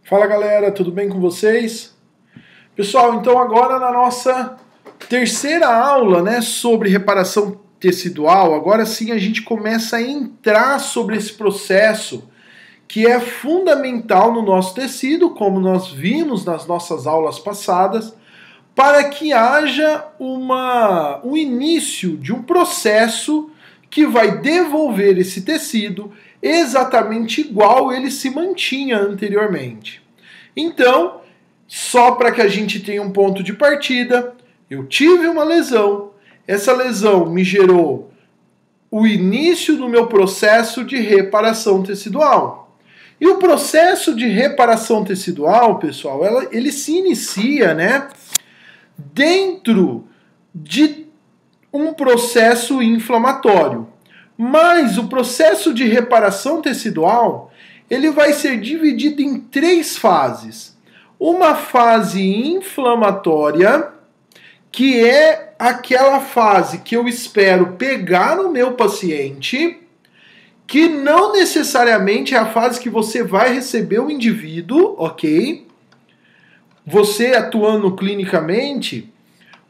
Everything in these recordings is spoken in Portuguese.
Fala galera, tudo bem com vocês? Pessoal, então agora na nossa terceira aula, sobre reparação tecidual, agora sim a gente começa a entrar sobre esse processo que é fundamental no nosso tecido, como nós vimos nas nossas aulas passadas, para que haja um início de um processo que vai devolver esse tecido exatamente igual ele se mantinha anteriormente. Então, só para que a gente tenha um ponto de partida, eu tive uma lesão, essa lesão me gerou o início do meu processo de reparação tecidual. E o processo de reparação tecidual, pessoal, ele se inicia, dentro de um processo inflamatório. Mas o processo de reparação tecidual, ele vai ser dividido em três fases. Uma fase inflamatória, que é aquela fase que eu espero pegar no meu paciente, que não necessariamente é a fase que você vai receber o indivíduo, ok? Você atuando clinicamente,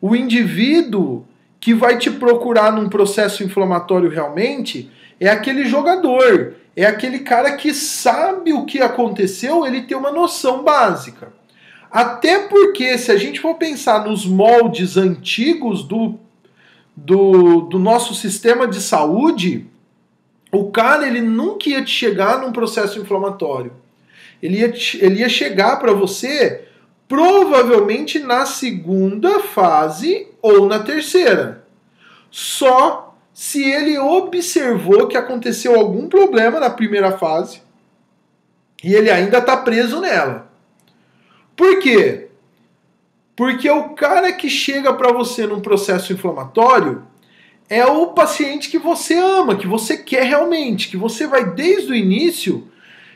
o indivíduo que vai te procurar num processo inflamatório realmente é aquele jogador, é aquele cara que sabe o que aconteceu, ele tem uma noção básica. Até porque, se a gente for pensar nos moldes antigos do nosso sistema de saúde, o cara ele nunca ia te chegar num processo inflamatório. Ele ia chegar para você provavelmente na segunda fase ou na terceira. Só se ele observou que aconteceu algum problema na primeira fase e ele ainda está preso nela. Por quê? Porque o cara que chega para você num processo inflamatório é o paciente que você ama, que você quer realmente, que você vai desde o início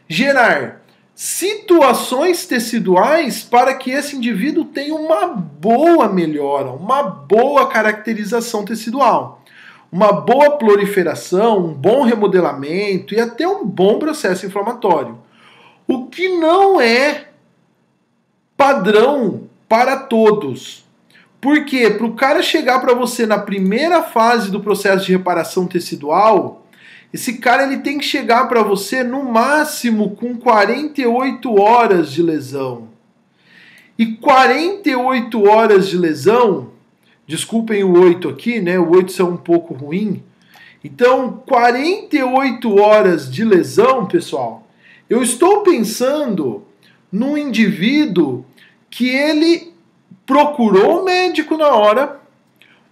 gerar situações teciduais para que esse indivíduo tenha uma boa melhora, uma boa caracterização tecidual, uma boa proliferação, um bom remodelamento e até um bom processo inflamatório. O que não é padrão para todos. Por quê? Para o cara chegar para você na primeira fase do processo de reparação tecidual, esse cara ele tem que chegar para você no máximo com 48 horas de lesão. E 48 horas de lesão, desculpem o 8 aqui, o 8 é um pouco ruim. Então, 48 horas de lesão, pessoal, eu estou pensando num indivíduo que ele procurou o médico na hora,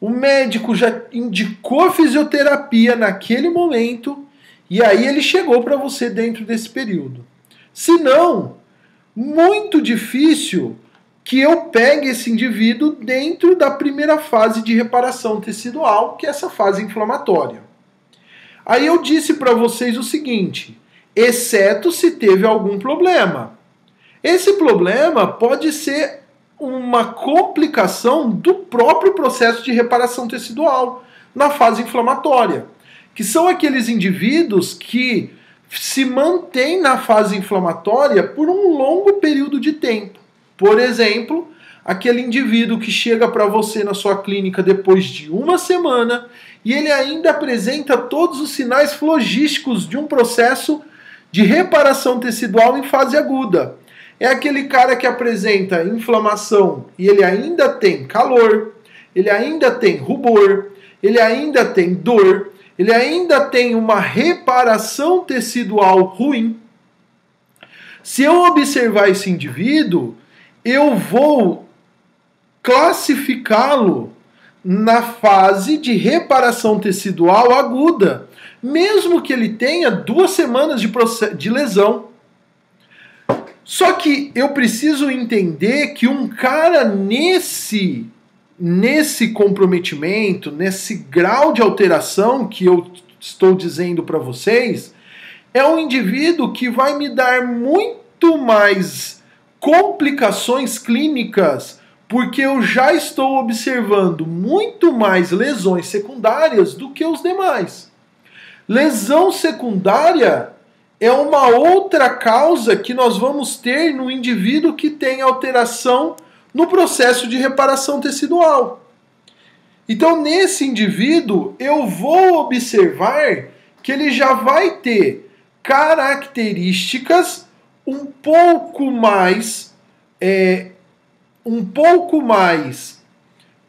o médico já indicou fisioterapia naquele momento e aí ele chegou para você dentro desse período. Se não, muito difícil que eu pegue esse indivíduo dentro da primeira fase de reparação tecidual, que é essa fase inflamatória. Aí eu disse para vocês o seguinte, exceto se teve algum problema. Esse problema pode ser uma complicação do próprio processo de reparação tecidual na fase inflamatória, que são aqueles indivíduos que se mantêm na fase inflamatória por um longo período de tempo. Por exemplo, aquele indivíduo que chega para você na sua clínica depois de uma semana e ele ainda apresenta todos os sinais flogísticos de um processo de reparação tecidual em fase aguda. É aquele cara que apresenta inflamação e ele ainda tem calor, ele ainda tem rubor, ele ainda tem dor, ele ainda tem uma reparação tecidual ruim. Se eu observar esse indivíduo, eu vou classificá-lo na fase de reparação tecidual aguda, mesmo que ele tenha 2 semanas de lesão. Só que eu preciso entender que um cara nesse comprometimento, nesse grau de alteração que eu estou dizendo para vocês, é um indivíduo que vai me dar muito mais complicações clínicas, porque eu já estou observando muito mais lesões secundárias do que os demais. Lesão secundária é uma outra causa que nós vamos ter no indivíduo que tem alteração no processo de reparação tecidual. Então, nesse indivíduo, eu vou observar que ele já vai ter características um pouco mais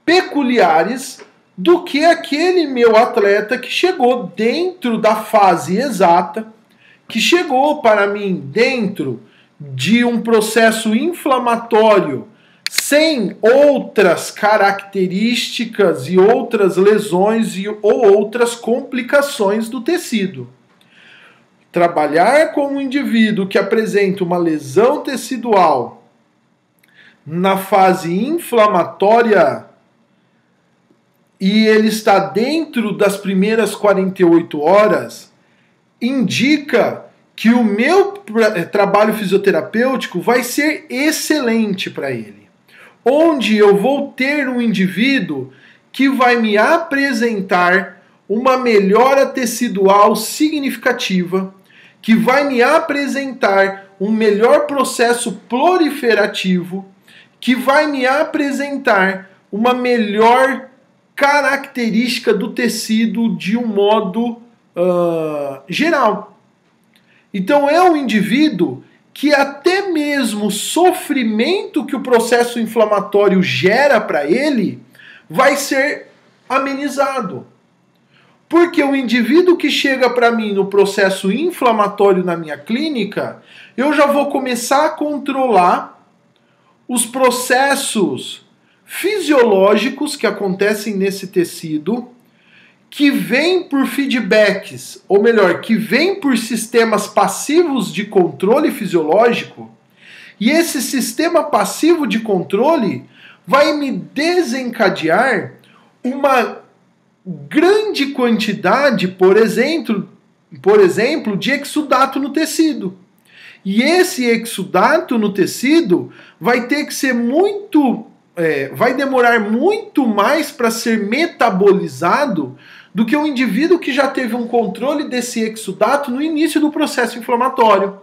peculiares do que aquele meu atleta que chegou dentro da fase exata, que chegou para mim dentro de um processo inflamatório sem outras características e outras lesões ou outras complicações do tecido. Trabalhar com um indivíduo que apresenta uma lesão tecidual na fase inflamatória e ele está dentro das primeiras 48 horas, indica que o meu trabalho fisioterapêutico vai ser excelente para ele. Onde eu vou ter um indivíduo que vai me apresentar uma melhora tecidual significativa, que vai me apresentar um melhor processo proliferativo, que vai me apresentar uma melhor característica do tecido de um modo geral. Então é um indivíduo que até mesmo o sofrimento que o processo inflamatório gera para ele vai ser amenizado. Porque o indivíduo que chega para mim no processo inflamatório na minha clínica, eu já vou começar a controlar os processos fisiológicos que acontecem nesse tecido, que vêm por feedbacks, ou melhor, que vêm por sistemas passivos de controle fisiológico, e esse sistema passivo de controle vai me desencadear uma grande quantidade, por exemplo, de exudato no tecido. E esse exudato no tecido vai ter que ser vai demorar muito mais para ser metabolizado do que um indivíduo que já teve um controle desse exudato no início do processo inflamatório.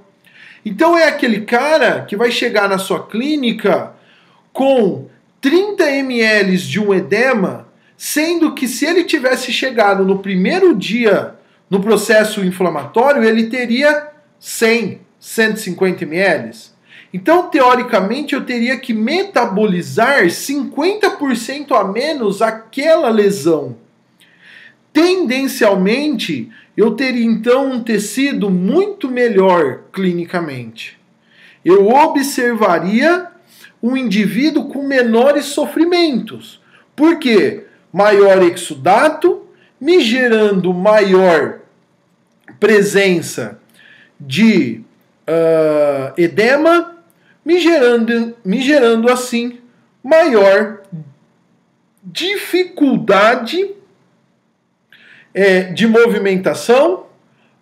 Então é aquele cara que vai chegar na sua clínica com 30 ml de um edema, sendo que se ele tivesse chegado no primeiro dia no processo inflamatório, ele teria 100, 150 ml. Então, teoricamente, eu teria que metabolizar 50% a menos aquela lesão. Tendencialmente, eu teria então um tecido muito melhor clinicamente. Eu observaria um indivíduo com menores sofrimentos. Por quê? Maior exudato, me gerando maior presença de edema, me gerando assim maior dificuldade de movimentação,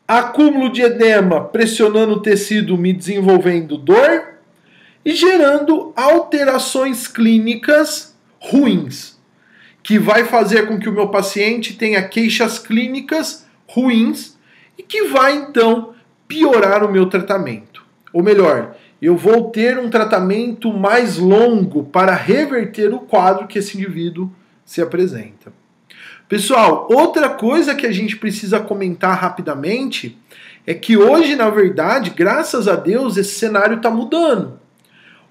acúmulo de edema pressionando o tecido, me desenvolvendo dor e gerando alterações clínicas ruins, que vai fazer com que o meu paciente tenha queixas clínicas ruins e que vai então piorar o meu tratamento. Ou melhor, eu vou ter um tratamento mais longo para reverter o quadro que esse indivíduo se apresenta. Pessoal, outra coisa que a gente precisa comentar rapidamente é que hoje, na verdade, graças a Deus, esse cenário está mudando.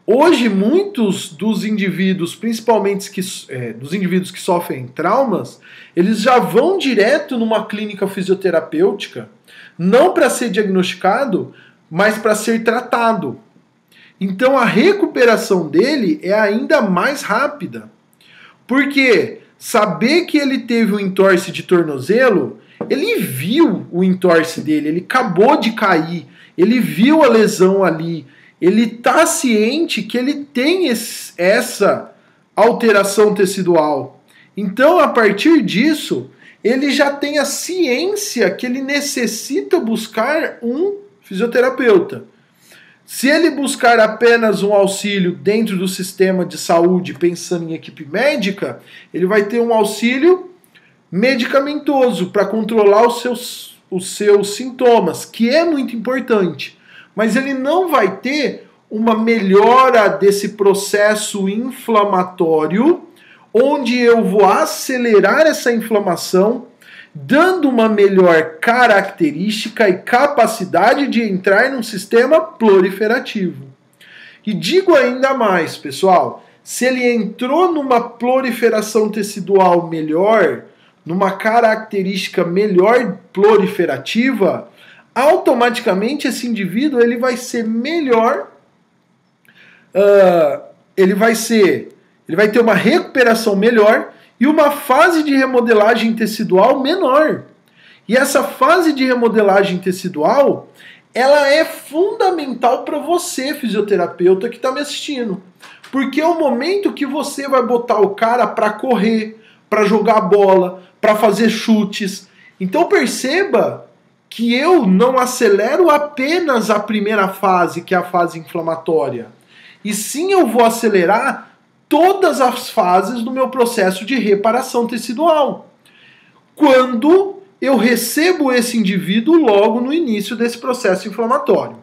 Hoje, muitos dos indivíduos, principalmente dos indivíduos que sofrem traumas, eles já vão direto numa clínica fisioterapêutica, não para ser diagnosticado, mas para ser tratado. Então a recuperação dele é ainda mais rápida. Porque saber que ele teve um entorse de tornozelo, ele viu o entorse dele, ele acabou de cair, ele viu a lesão ali, ele está ciente que ele tem essa alteração tecidual. Então, a partir disso, ele já tem a ciência que ele necessita buscar um fisioterapeuta. Se ele buscar apenas um auxílio dentro do sistema de saúde, pensando em equipe médica, ele vai ter um auxílio medicamentoso para controlar os os seus sintomas, que é muito importante, mas ele não vai ter uma melhora desse processo inflamatório, onde eu vou acelerar essa inflamação, dando uma melhor característica e capacidade de entrar num sistema proliferativo. E digo ainda mais, pessoal, se ele entrou numa proliferação tecidual melhor, numa característica melhor proliferativa, automaticamente esse indivíduo ele vai ser melhor, ele vai ter uma recuperação melhor e uma fase de remodelagem tecidual menor. E essa fase de remodelagem tecidual, ela é fundamental para você, fisioterapeuta, que está me assistindo. Porque é o momento que você vai botar o cara para correr, para jogar bola, para fazer chutes. Então perceba que eu não acelero apenas a primeira fase, que é a fase inflamatória. E sim eu vou acelerar todas as fases do meu processo de reparação tecidual. Quando eu recebo esse indivíduo logo no início desse processo inflamatório.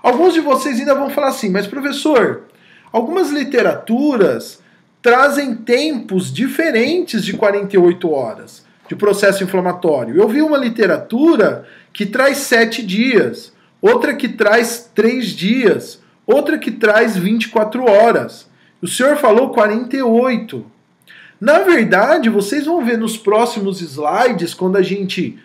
Alguns de vocês ainda vão falar assim, mas professor, algumas literaturas trazem tempos diferentes de 48 horas de processo inflamatório. Eu vi uma literatura que traz 7 dias, outra que traz 3 dias, outra que traz 24 horas. O senhor falou 48. Na verdade, vocês vão ver nos próximos slides, quando a gente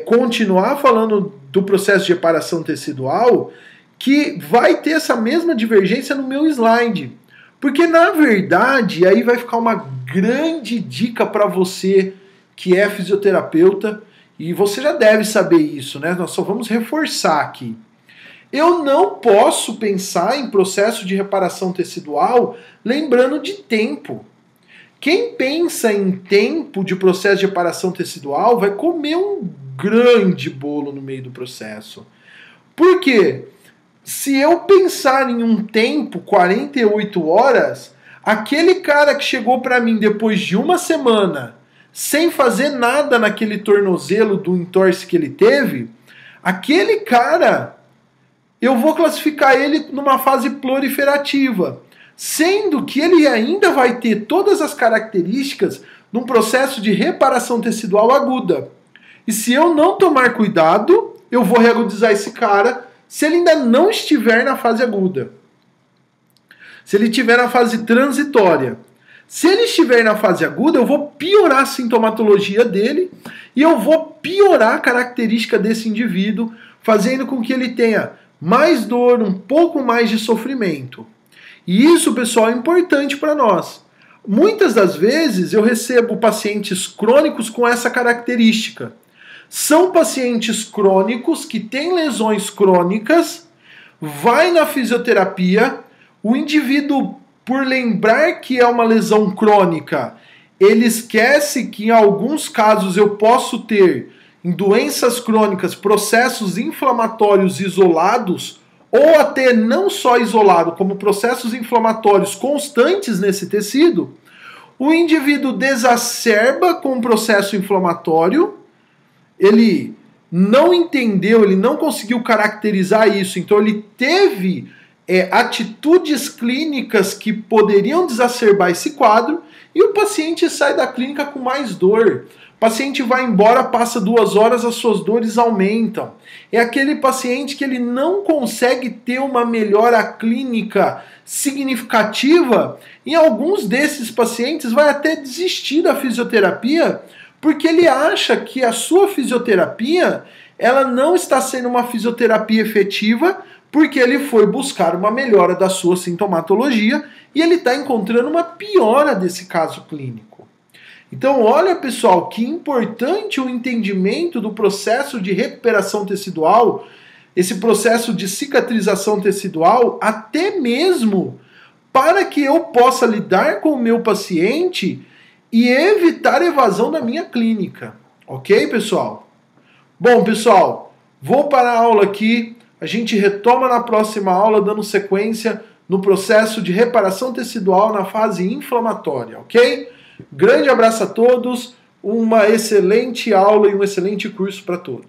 continuar falando do processo de reparação tecidual, que vai ter essa mesma divergência no meu slide. Porque, na verdade, aí vai ficar uma grande dica para você que é fisioterapeuta, e você já deve saber isso, né? Nós só vamos reforçar aqui. Eu não posso pensar em processo de reparação tecidual lembrando de tempo. Quem pensa em tempo de processo de reparação tecidual vai comer um grande bolo no meio do processo. Por quê? Se eu pensar em um tempo, 48 horas, aquele cara que chegou para mim depois de uma semana, sem fazer nada naquele tornozelo do entorse que ele teve, aquele cara, eu vou classificar ele numa fase proliferativa, sendo que ele ainda vai ter todas as características num processo de reparação tecidual aguda. E se eu não tomar cuidado, eu vou reagudizar esse cara se ele ainda não estiver na fase aguda. Se ele estiver na fase transitória. Se ele estiver na fase aguda, eu vou piorar a sintomatologia dele e eu vou piorar a característica desse indivíduo, fazendo com que ele tenha mais dor, um pouco mais de sofrimento. E isso, pessoal, é importante para nós. Muitas das vezes eu recebo pacientes crônicos com essa característica. São pacientes crônicos que têm lesões crônicas, vai na fisioterapia, o indivíduo, por lembrar que é uma lesão crônica, ele esquece que em alguns casos eu posso ter, em doenças crônicas, processos inflamatórios isolados, ou até não só isolado, como processos inflamatórios constantes nesse tecido, o indivíduo desacerba com o processo inflamatório, ele não entendeu, ele não conseguiu caracterizar isso, então ele teve atitudes clínicas que poderiam desacerbar esse quadro, e o paciente sai da clínica com mais dor. O paciente vai embora, passa 2 horas, as suas dores aumentam. É aquele paciente que ele não consegue ter uma melhora clínica significativa. Em alguns desses pacientes vai até desistir da fisioterapia, porque ele acha que a sua fisioterapia ela não está sendo uma fisioterapia efetiva, porque ele foi buscar uma melhora da sua sintomatologia e ele está encontrando uma piora desse caso clínico. Então, olha, pessoal, que importante o entendimento do processo de recuperação tecidual, esse processo de cicatrização tecidual, até mesmo para que eu possa lidar com o meu paciente e evitar evasão da minha clínica. Ok, pessoal? Bom, pessoal, vou parar a aula aqui. A gente retoma na próxima aula, dando sequência no processo de reparação tecidual na fase inflamatória, ok? Grande abraço a todos, uma excelente aula e um excelente curso para todos.